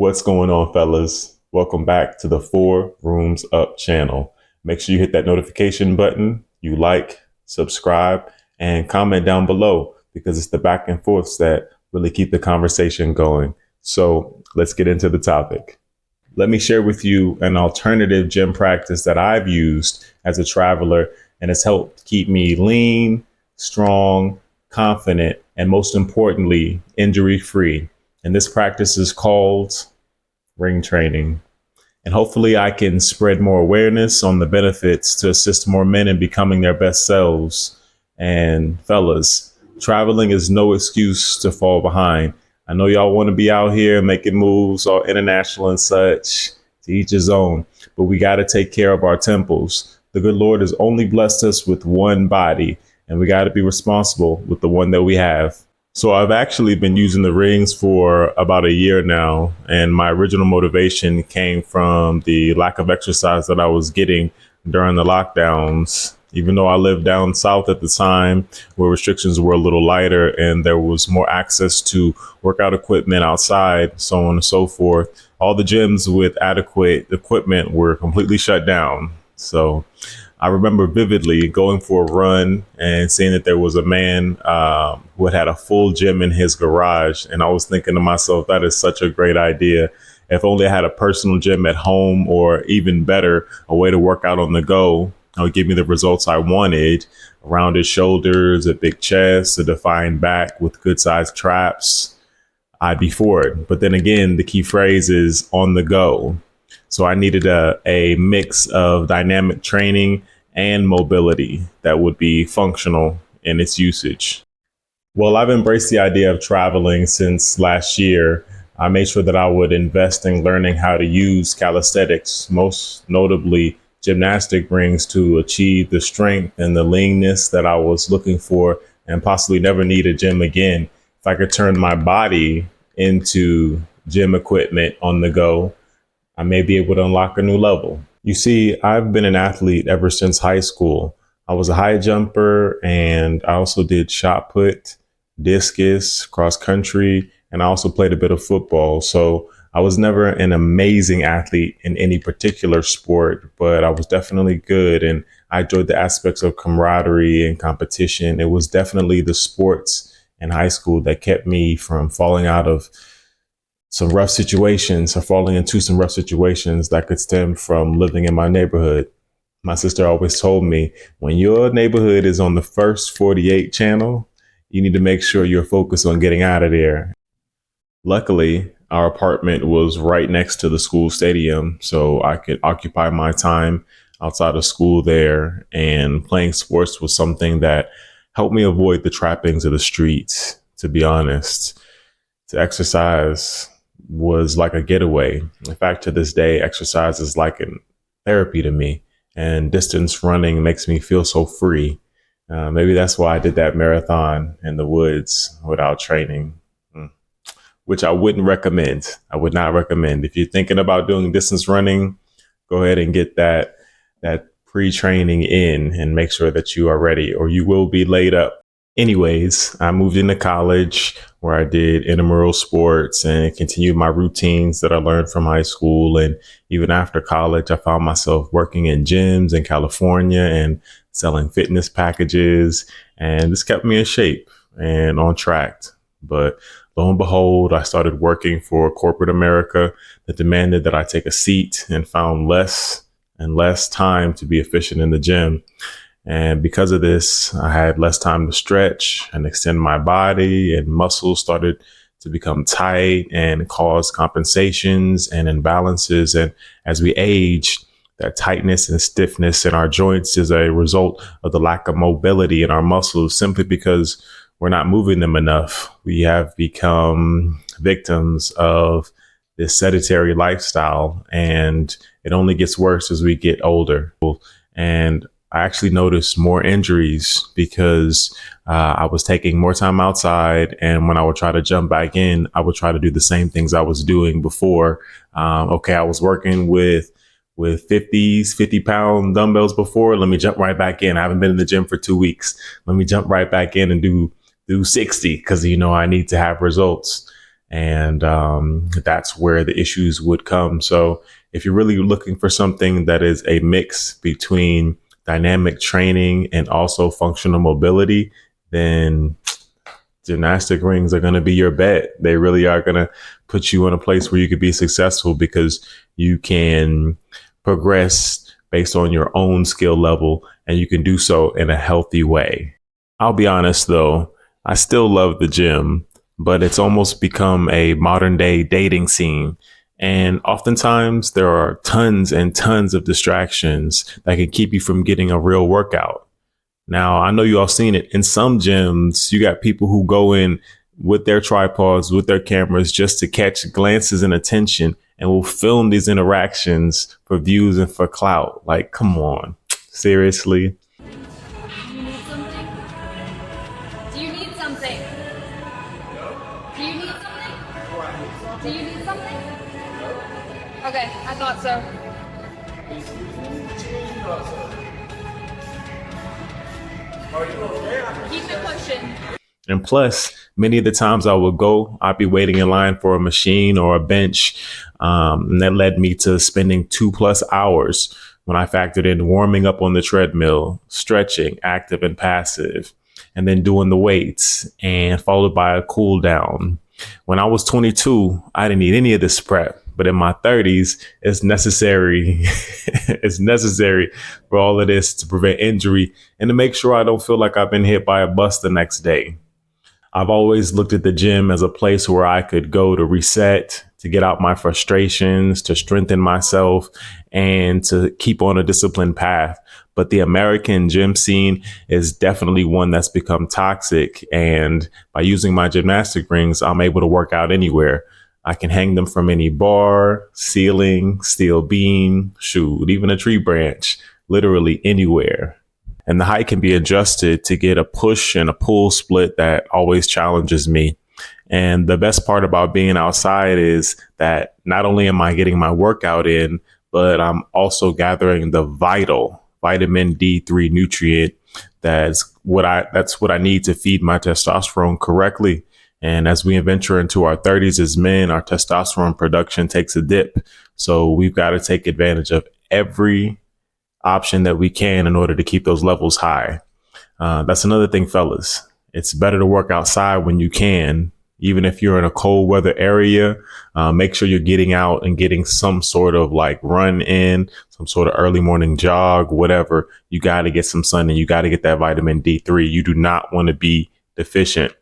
What's going on, fellas? Welcome back to the Four Rooms Up channel. Make sure you hit that notification button, you like, subscribe, and comment down below because it's the back and forths that really keep the conversation going. So let's get into the topic. Let me share with you an alternative gym practice that I've used as a traveler, and it's helped keep me lean, strong, confident, and most importantly, injury-free. And this practice is called ring training. And hopefully I can spread more awareness on the benefits to assist more men in becoming their best selves. And fellas, traveling is no excuse to fall behind. I know y'all want to be out here making moves all international and such, to each his own, but we got to take care of our temples. The good Lord has only blessed us with one body, and we got to be responsible with the one that we have. So I've actually been using the rings for about a year now, and my original motivation came from the lack of exercise that I was getting during the lockdowns. Even though I lived down south at the time where restrictions were a little lighter and there was more access to workout equipment outside, so on and so forth, all the gyms with adequate equipment were completely shut down. So I remember vividly going for a run and seeing that there was a man who had a full gym in his garage. And I was thinking to myself, that is such a great idea. If only I had a personal gym at home, or even better, a way to work out on the go. It would give me the results I wanted: rounded shoulders, a big chest, a defined back with good sized traps. I'd be for it. But then again, the key phrase is on the go. So I needed a mix of dynamic training and mobility that would be functional in its usage. Well, I've embraced the idea of traveling since last year. I made sure that I would invest in learning how to use calisthenics, most notably gymnastic rings, to achieve the strength and the leanness that I was looking for and possibly never need a gym again. If I could turn my body into gym equipment on the go, I may be able to unlock a new level. You see, I've been an athlete ever since high school. I was a high jumper, and I also did shot put, discus, cross country, and I also played a bit of football. So I was never an amazing athlete in any particular sport, but I was definitely good, and I enjoyed the aspects of camaraderie and competition. It was definitely the sports in high school that kept me from falling out of some rough situations, or falling into some rough situations that could stem from living in my neighborhood. My sister always told me, when your neighborhood is on the first 48 channel, you need to make sure you're focused on getting out of there. Luckily, our apartment was right next to the school stadium, so I could occupy my time outside of school there, and playing sports was something that helped me avoid the trappings of the streets, to be honest. To exercise was like a getaway. In fact, to this day, exercise is like a therapy to me, and distance running makes me feel so free. Maybe that's why I did that marathon in the woods without training, which I wouldn't recommend. I would not recommend. If you're thinking about doing distance running, go ahead and get that pre-training in and make sure that you are ready, or you will be laid up. Anyways, I moved into college where I did intramural sports and continued my routines that I learned from high school. And even after college, I found myself working in gyms in California and selling fitness packages. And this kept me in shape and on track. But lo and behold, I started working for corporate America that demanded that I take a seat, and found less and less time to be efficient in the gym. And because of this, I had less time to stretch and extend my body, and muscles started to become tight and cause compensations and imbalances. And as we age, that tightness and stiffness in our joints is a result of the lack of mobility in our muscles, simply because we're not moving them enough. We have become victims of this sedentary lifestyle, and it only gets worse as we get older. And I actually noticed more injuries because I was taking more time outside. And when I would try to jump back in, I would try to do the same things I was doing before. I was working with 50-pound dumbbells before. Let me jump right back in. I haven't been in the gym for 2 weeks. Let me jump right back in and do 60 because, I need to have results. And that's where the issues would come. So if you're really looking for something that is a mix between dynamic training and also functional mobility, then gymnastic rings are going to be your bet. They really are going to put you in a place where you could be successful because you can progress based on your own skill level and you can do so in a healthy way. I'll be honest though, I still love the gym, but it's almost become a modern day dating scene. And oftentimes there are tons and tons of distractions that can keep you from getting a real workout. Now, I know you all seen it in some gyms. You got people who go in with their tripods, with their cameras just to catch glances and attention and will film these interactions for views and for clout. Like, come on. Seriously? Do you need something? Do you need something? Do you need something? Do you need something? Okay, I thought so. Keep it pushing. And plus, many of the times I would go, I'd be waiting in line for a machine or a bench. And that led me to spending 2+ hours when I factored in warming up on the treadmill, stretching, active and passive, and then doing the weights and followed by a cool down. When I was 22, I didn't need any of this prep. But in my 30s, it's necessary. It's necessary for all of this to prevent injury and to make sure I don't feel like I've been hit by a bus the next day. I've always looked at the gym as a place where I could go to reset, to get out my frustrations, to strengthen myself, and to keep on a disciplined path. But the American gym scene is definitely one that's become toxic. And by using my gymnastic rings, I'm able to work out anywhere. I can hang them from any bar, ceiling, steel beam, shoot, even a tree branch, literally anywhere. And the height can be adjusted to get a push and a pull split that always challenges me. And the best part about being outside is that not only am I getting my workout in, but I'm also gathering the vital vitamin D3 nutrient. That's what I need to feed my testosterone correctly. And as we venture into our 30s as men, our testosterone production takes a dip. So we've got to take advantage of every option that we can in order to keep those levels high. That's another thing, fellas. It's better to work outside when you can, even if you're in a cold weather area. Make sure you're getting out and getting some sort of like run in, some sort of early morning jog, whatever. You got to get some sun and you got to get that vitamin D3. You do not want to be deficient.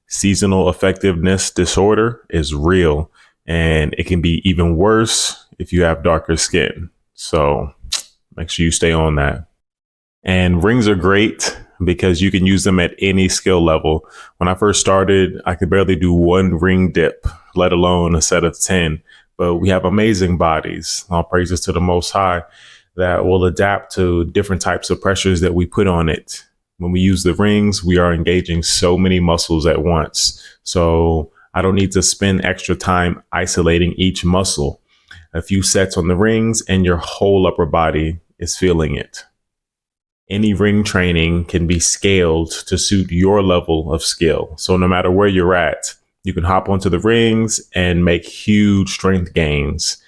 Seasonal effectiveness disorder is real, and it can be even worse if you have darker skin. So make sure you stay on that. And rings are great because you can use them at any skill level. When I first started, I could barely do one ring dip, let alone a set of 10. But we have amazing bodies, all praises to the Most High, that will adapt to different types of pressures that we put on it. When we use the rings, we are engaging so many muscles at once. So I don't need to spend extra time isolating each muscle. A few sets on the rings and your whole upper body is feeling it. Any ring training can be scaled to suit your level of skill. So no matter where you're at, you can hop onto the rings and make huge strength gains.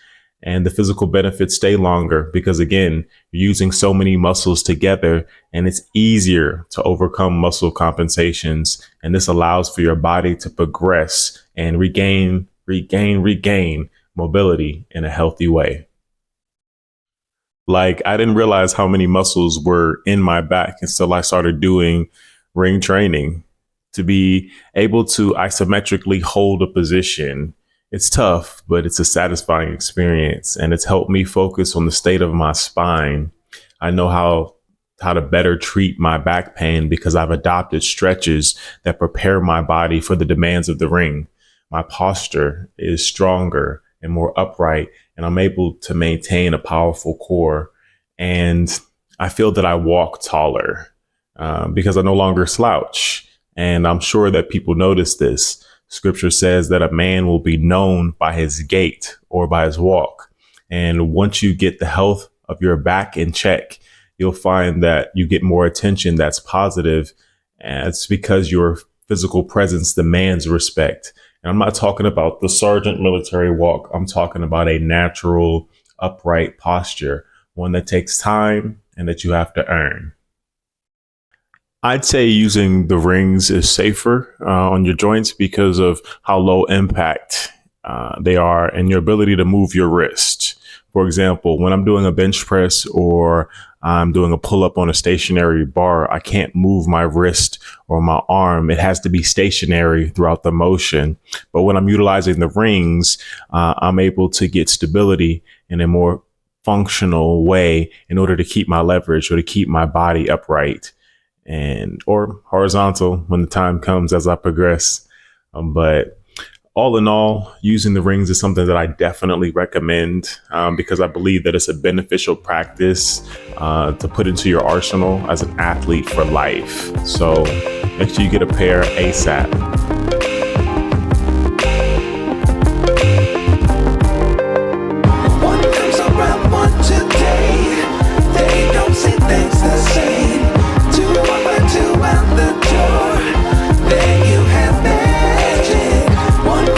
And the physical benefits stay longer because, again, you're using so many muscles together and it's easier to overcome muscle compensations. And this allows for your body to progress and regain mobility in a healthy way. Like, I didn't realize how many muscles were in my back until I started doing ring training. To be able to isometrically hold a position, it's tough, but it's a satisfying experience, and it's helped me focus on the state of my spine. I know how to better treat my back pain because I've adopted stretches that prepare my body for the demands of the ring. My posture is stronger and more upright, and I'm able to maintain a powerful core. And I feel that I walk taller because I no longer slouch. And I'm sure that people notice this. Scripture says that a man will be known by his gait or by his walk. And once you get the health of your back in check, you'll find that you get more attention that's positive. And it's because your physical presence demands respect. And I'm not talking about the sergeant military walk. I'm talking about a natural, upright posture, one that takes time and that you have to earn. I'd say using the rings is safer on your joints because of how low impact they are and your ability to move your wrist. For example, when I'm doing a bench press or I'm doing a pull up on a stationary bar, I can't move my wrist or my arm. It has to be stationary throughout the motion. But when I'm utilizing the rings, I'm able to get stability in a more functional way in order to keep my leverage or to keep my body upright and or horizontal when the time comes as I progress. But all in all, using the rings is something that I definitely recommend because I believe that it's a beneficial practice to put into your arsenal as an athlete for life. So make sure you get a pair ASAP.